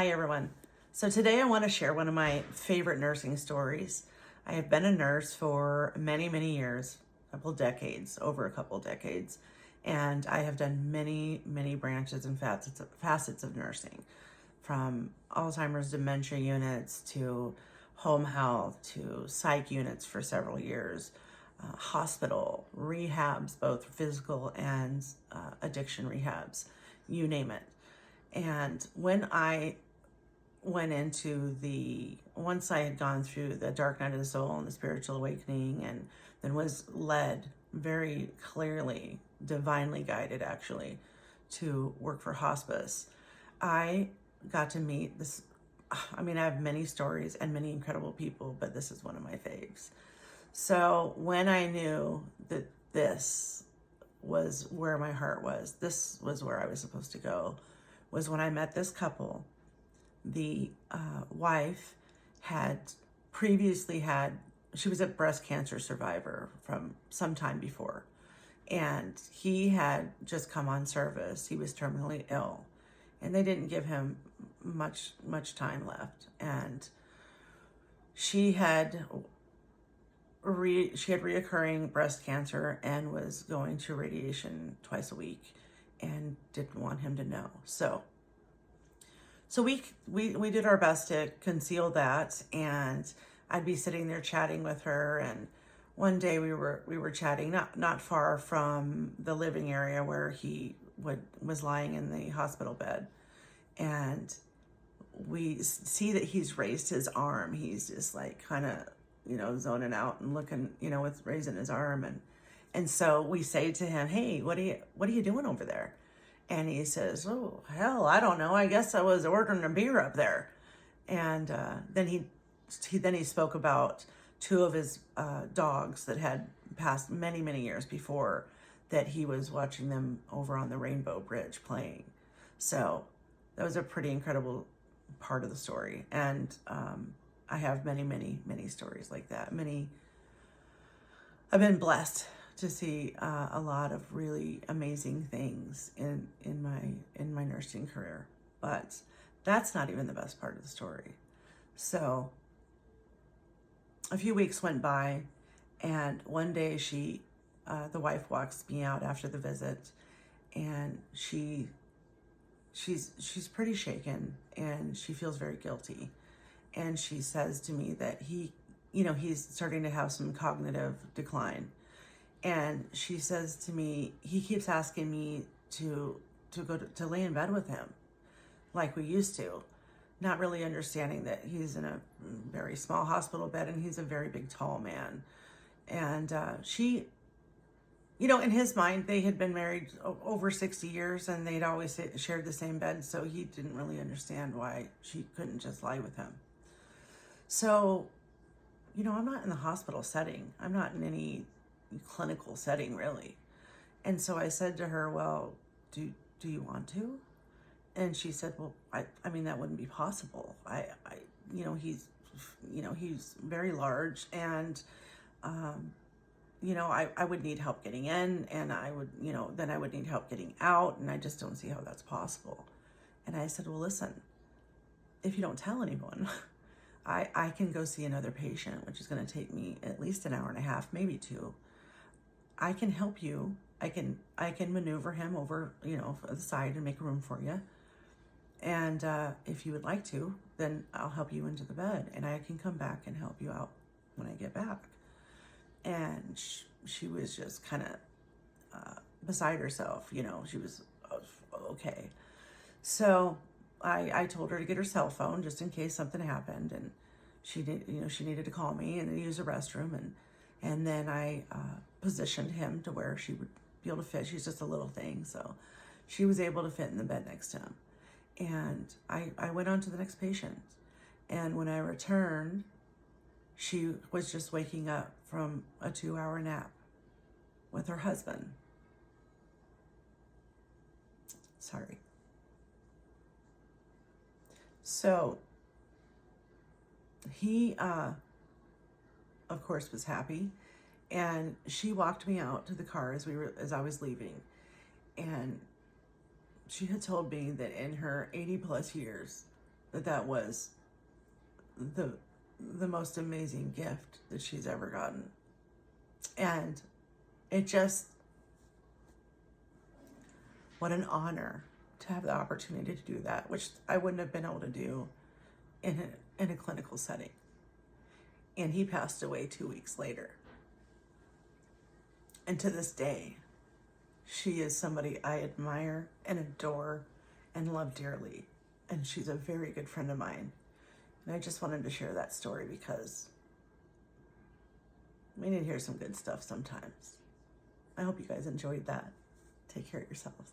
Hi everyone. So today I want to share one of my favorite nursing stories. I have been a nurse for many years, over a couple decades, and I have done many branches and facets of nursing, from Alzheimer's dementia units to home health to psych units for several years, hospital, rehabs, both physical and addiction rehabs, you name it. And when I went into once I had gone through the dark night of the soul and the spiritual awakening, and then was led very clearly, divinely guided actually, to work for hospice, I got to meet this. I mean, I have many stories and many incredible people, but this is one of my faves. So when I knew that this was where my heart was, this was where I was supposed to go, was when I met this couple. The wife had she was a breast cancer survivor from some time before, and he had just come on service. He was terminally ill, and they didn't give him much time left. And she had reoccurring breast cancer and was going to radiation twice a week, and didn't want him to know. So we did our best to conceal that, and I'd be sitting there chatting with her. And one day we were chatting not far from the living area where he was lying in the hospital bed, and we see that he's raised his arm. He's just like kind of zoning out and looking with raising his arm, and so we say to him, "Hey, what are you doing over there?" And he says, "Oh, hell, I don't know. I guess I was ordering a beer up there." And then he spoke about two of his dogs that had passed many years before, that he was watching them over on the Rainbow Bridge playing. So that was a pretty incredible part of the story. And I have many stories like that. I've been blessed to see a lot of really amazing things in my nursing career, but that's not even the best part of the story. So a few weeks went by, and one day the wife walks me out after the visit, and she's pretty shaken, and she feels very guilty, and she says to me that he's starting to have some cognitive decline. And she says to me, he keeps asking me to go to lay in bed with him like we used to, not really understanding that he's in a very small hospital bed and he's a very big, tall man. And she, in his mind, they had been married over 60 years and they'd always shared the same bed. So he didn't really understand why she couldn't just lie with him. So, I'm not in the hospital setting. I'm not in any clinical setting really. And so I said to her, "Well, do you want to?" And she said, "Well, I mean, that wouldn't be possible. He's very large, and I would need help getting in, and then I would need help getting out, and I just don't see how that's possible." And I said, "Well, listen, if you don't tell anyone, I can go see another patient, which is going to take me at least an hour and a half, maybe two. I can help you. I can maneuver him over, the side and make room for you. And if you would like to, then I'll help you into the bed, and I can come back and help you out when I get back." And she was just kind of beside herself. She was okay. So I told her to get her cell phone just in case something happened, and she needed to call me and then use the restroom, and then I positioned him to where she would be able to fit. She's just a little thing, so she was able to fit in the bed next to him. And I went on to the next patient, and when I returned, she was just waking up from a 2-hour nap with her husband. Sorry. So he, of course, was happy, and she walked me out to the car as I was leaving, and she had told me that in her 80 plus years that was the most amazing gift that she's ever gotten. And it just, what an honor to have the opportunity to do that, which I wouldn't have been able to do in a clinical setting. And he passed away 2 weeks later. And to this day, she is somebody I admire and adore and love dearly. And she's a very good friend of mine. And I just wanted to share that story because we need to hear some good stuff sometimes. I hope you guys enjoyed that. Take care of yourselves.